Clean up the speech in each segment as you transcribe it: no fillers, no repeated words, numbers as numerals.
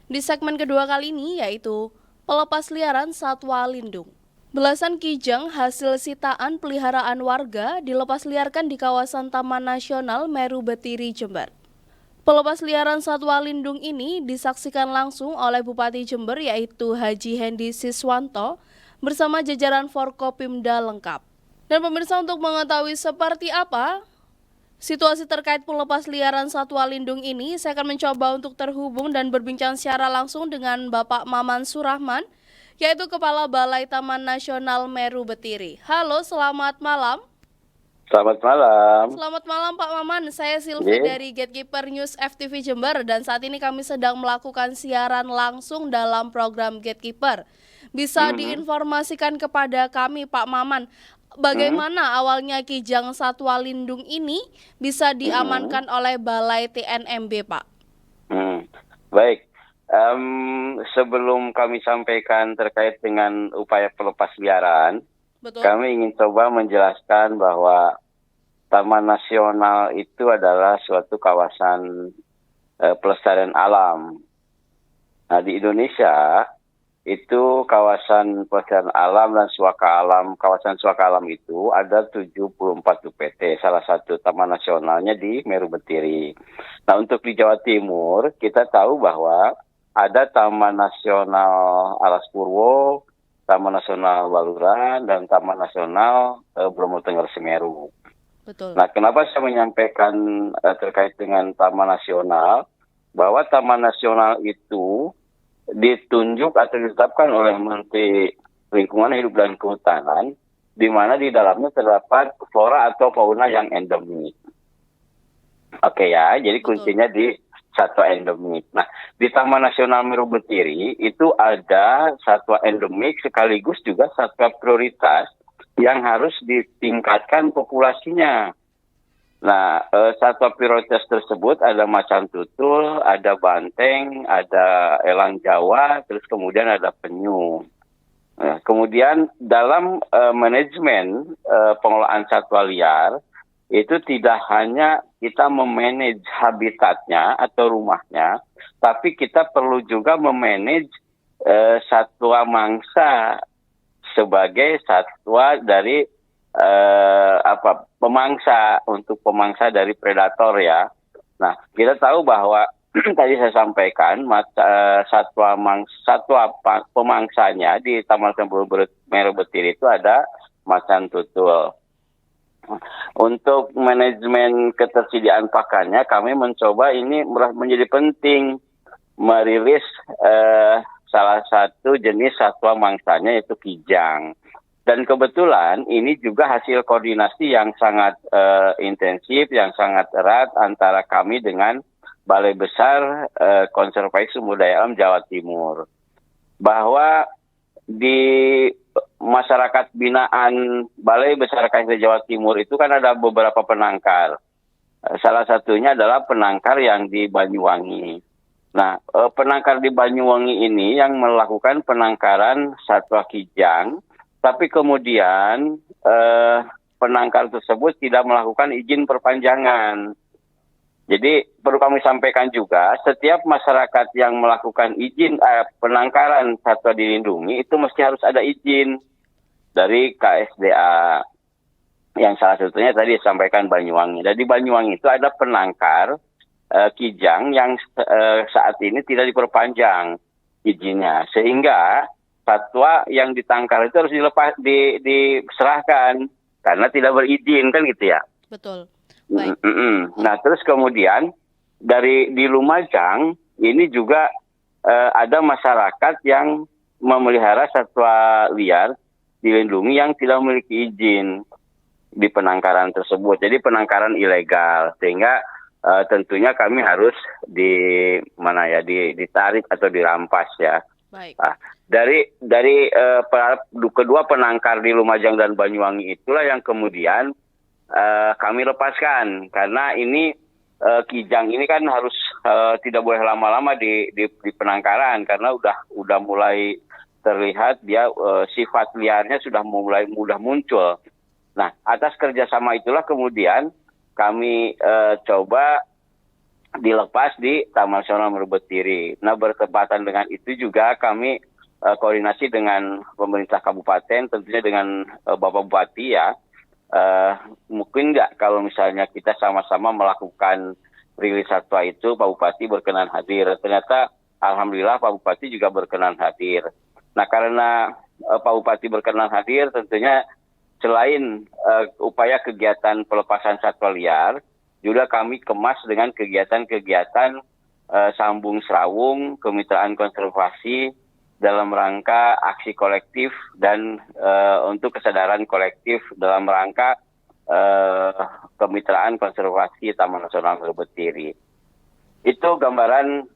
Di segmen kedua kali ini yaitu pelepas liaran satwa lindung. Belasan kijang hasil sitaan peliharaan warga dilepas liarkan di kawasan Taman Nasional Meru Betiri, Jember. Pelepas liaran satwa lindung ini disaksikan langsung oleh Bupati Jember yaitu Haji Hendi Siswanto bersama jajaran Forkopimda lengkap. Dan pemirsa, untuk mengetahui seperti apa situasi terkait pelepas liaran satwa lindung ini, saya akan mencoba untuk terhubung dan berbincang secara langsung dengan Bapak Maman Surahman, yaitu Kepala Balai Taman Nasional Meru Betiri. Halo, selamat malam. Selamat malam. Selamat malam Pak Maman, saya Silvi Ye. dari Gatekeeper News FTV Jember dan saat ini kami sedang melakukan siaran langsung dalam program Gatekeeper. Bisa diinformasikan kepada kami Pak Maman, bagaimana awalnya kijang satwa lindung ini bisa diamankan oleh Balai TNMB, Pak? Baik, sebelum kami sampaikan terkait dengan upaya pelepas liaran, Betul. kami ingin coba menjelaskan bahwa Taman Nasional itu adalah suatu kawasan pelestarian alam. Nah, di Indonesia itu kawasan pelestarian alam dan suaka alam, kawasan suaka alam itu ada 74 UPT, salah satu taman nasionalnya di Meru Betiri. Nah, untuk di Jawa Timur, kita tahu bahwa ada Taman Nasional Alas Purwo, Taman Nasional Baluran, dan Taman Nasional Bromo Tengger Semeru. Betul. Nah, kenapa saya menyampaikan terkait dengan Taman Nasional, bahwa Taman Nasional itu ditunjuk atau ditetapkan oleh Menteri Lingkungan Hidup dan Kehutanan, di mana di dalamnya terdapat flora atau fauna yang endemik. Oke ya, jadi kuncinya di satwa endemik. Nah, di Taman Nasional Meru Betiri itu ada satwa endemik sekaligus juga satwa prioritas yang harus ditingkatkan populasinya. Nah, satwa prioritas tersebut ada macan tutul, ada banteng, ada elang Jawa, terus kemudian ada penyu. Nah, kemudian dalam manajemen pengelolaan satwa liar, itu tidak hanya kita memanage habitatnya atau rumahnya, tapi kita perlu juga memanage satwa mangsa sebagai satwa dari pemangsa, untuk pemangsa dari predator ya. Nah, kita tahu bahwa tadi saya sampaikan satwa pemangsanya di Taman Nasional Meru Betiri itu ada macan tutul. Untuk manajemen ketersediaan pakannya, kami mencoba ini menjadi penting merilis salah satu jenis satwa mangsanya yaitu kijang. Dan kebetulan ini juga hasil koordinasi yang sangat intensif, yang sangat erat antara kami dengan Balai Besar Konservasi Sumber Daya Alam Jawa Timur. Bahwa di masyarakat binaan Balai Besar KSD Jawa Timur itu kan ada beberapa penangkar. Salah satunya adalah penangkar yang di Banyuwangi. Nah, penangkar di Banyuwangi ini yang melakukan penangkaran satwa kijang, tapi kemudian penangkar tersebut tidak melakukan izin perpanjangan. Jadi perlu kami sampaikan juga, setiap masyarakat yang melakukan izin penangkaran satwa dilindungi itu mesti harus ada izin dari KSDA. Yang salah satunya tadi disampaikan Banyuwangi. Dan di Banyuwangi itu ada penangkar kijang yang saat ini tidak diperpanjang izinnya, sehingga satwa yang ditangkar itu harus diserahkan karena tidak berizin, kan gitu ya. Betul. Baik. Nah, terus kemudian di Lumajang ini juga ada masyarakat yang memelihara satwa liar dilindungi yang tidak memiliki izin di penangkaran tersebut. Jadi penangkaran ilegal, sehingga tentunya kami harus ditarik atau dirampas ya. Baik. Nah, dari kedua penangkar di Lumajang dan Banyuwangi itulah yang kemudian kami lepaskan, karena ini kijang ini kan harus tidak boleh lama-lama di penangkaran, karena udah mulai terlihat dia sifat liarnya sudah mulai mudah muncul. Nah, atas kerjasama itulah kemudian kami coba dilepas di Taman Nasional Meru Betiri. Nah, bertepatan dengan itu juga kami koordinasi dengan pemerintah kabupaten, tentunya dengan Bapak Bupati ya. Mungkin nggak kalau misalnya kita sama-sama melakukan rilis satwa itu, Pak Bupati berkenan hadir. Ternyata alhamdulillah Pak Bupati juga berkenan hadir. Nah, karena Pak Bupati berkenan hadir, tentunya selain upaya kegiatan pelepasan satwa liar, juga kami kemas dengan kegiatan-kegiatan sambung serawung, kemitraan konservasi dalam rangka aksi kolektif dan untuk kesadaran kolektif dalam rangka kemitraan konservasi Taman Nasional Meru Betiri. Itu gambaran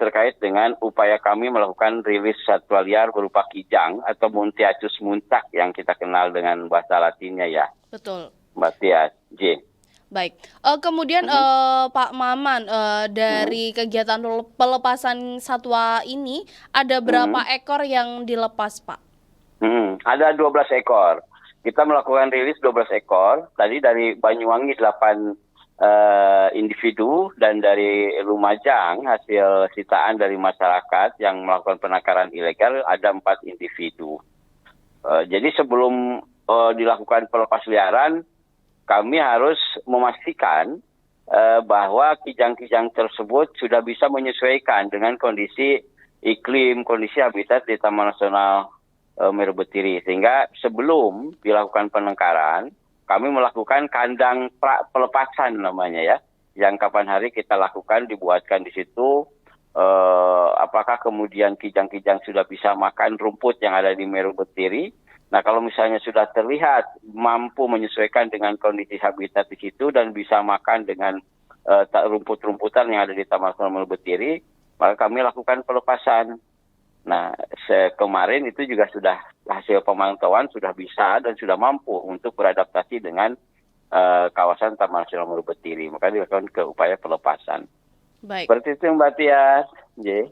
terkait dengan upaya kami melakukan rilis satwa liar berupa kijang atau Muntiacus muntak yang kita kenal dengan bahasa latinnya ya. Betul. Mbak Tia, J. Baik, kemudian Pak Maman, dari kegiatan pelepasan satwa ini ada berapa ekor yang dilepas, Pak? Ada 12 ekor. Kita melakukan rilis 12 ekor. Tadi dari Banyuwangi 8 individu dan dari Lumajang hasil sitaan dari masyarakat yang melakukan penangkaran ilegal ada 4 individu. Jadi sebelum dilakukan pelepasliaran, kami harus memastikan bahwa kijang-kijang tersebut sudah bisa menyesuaikan dengan kondisi iklim, kondisi habitat di Taman Nasional Meru Betiri. Sehingga sebelum dilakukan penangkaran, kami melakukan kandang pelepasan namanya ya, yang kapan hari kita lakukan, dibuatkan di situ. Apakah kemudian kijang-kijang sudah bisa makan rumput yang ada di Meru Betiri? Nah, kalau misalnya sudah terlihat mampu menyesuaikan dengan kondisi habitat di situ dan bisa makan dengan rumput-rumputan yang ada di Taman Nasional Meru Betiri, maka kami lakukan pelepasan. Nah, kemarin itu juga sudah hasil pemantauan sudah bisa dan sudah mampu untuk beradaptasi dengan kawasan Taman Nasional Meru Betiri. Maka dilakukan ke upaya pelepasan. Baik. Seperti itu Mbak Tia. J.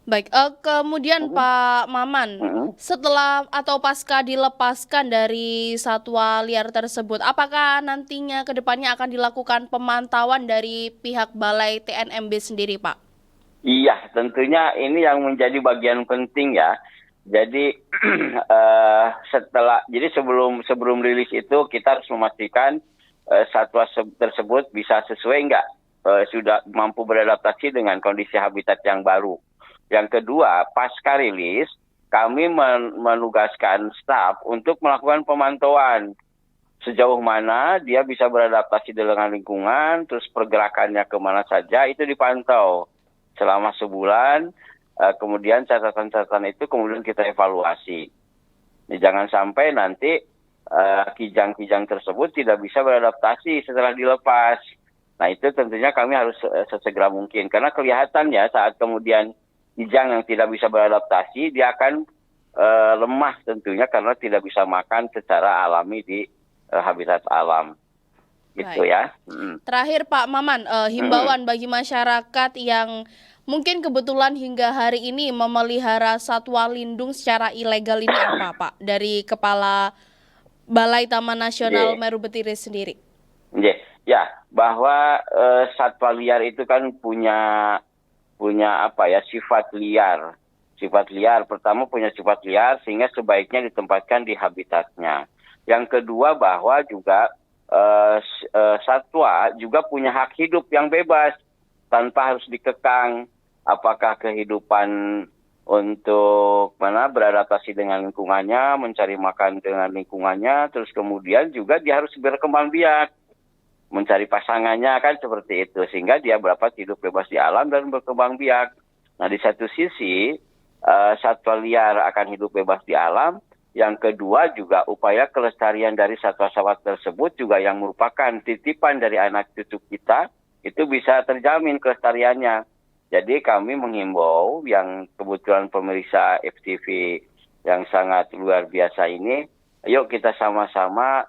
Baik, kemudian Pak Maman, setelah atau pasca dilepaskan dari satwa liar tersebut, apakah nantinya ke depannya akan dilakukan pemantauan dari pihak Balai TNMB sendiri, Pak? Iya, tentunya ini yang menjadi bagian penting ya. Jadi sebelum rilis itu kita harus memastikan satwa tersebut bisa sesuai nggak, sudah mampu beradaptasi dengan kondisi habitat yang baru. Yang kedua, pasca rilis, kami menugaskan staf untuk melakukan pemantauan. Sejauh mana dia bisa beradaptasi dengan lingkungan, terus pergerakannya kemana saja, itu dipantau selama sebulan. Kemudian catatan-catatan itu kemudian kita evaluasi. Jangan sampai nanti kijang-kijang tersebut tidak bisa beradaptasi setelah dilepas. Nah, itu tentunya kami harus sesegera mungkin. Karena kelihatannya saat kemudian kijang yang tidak bisa beradaptasi, dia akan lemah tentunya karena tidak bisa makan secara alami di habitat alam. Gitu. Baik. Ya. Terakhir Pak Maman, himbauan bagi masyarakat yang mungkin kebetulan hingga hari ini memelihara satwa lindung secara ilegal ini apa, Pak? Dari Kepala Balai Taman Nasional Meru Betiri sendiri. Ya, bahwa satwa liar itu kan punya sifat liar. Sifat liar, pertama punya sifat liar sehingga sebaiknya ditempatkan di habitatnya. Yang kedua bahwa juga satwa juga punya hak hidup yang bebas tanpa harus dikekang. Apakah kehidupan untuk beradaptasi dengan lingkungannya, mencari makan dengan lingkungannya, terus kemudian juga dia harus berkembang biak, mencari pasangannya kan seperti itu, sehingga dia dapat hidup bebas di alam dan berkembang biak. Nah, di satu sisi satwa liar akan hidup bebas di alam, yang kedua juga upaya kelestarian dari satwa-satwa tersebut juga yang merupakan titipan dari anak cucu kita, itu bisa terjamin kelestariannya. Jadi kami menghimbau yang kebetulan pemirsa FTV yang sangat luar biasa ini, ayo kita sama-sama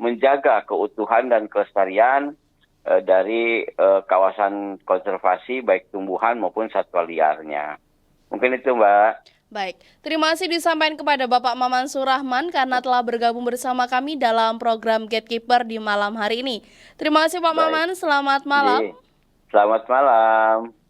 menjaga keutuhan dan kelestarian dari kawasan konservasi baik tumbuhan maupun satwa liarnya. Mungkin itu, Mbak. Baik, terima kasih disampaikan kepada Bapak Maman Surahman karena telah bergabung bersama kami dalam program Gatekeeper di malam hari ini. Terima kasih Pak Baik. Maman, selamat malam. Selamat malam.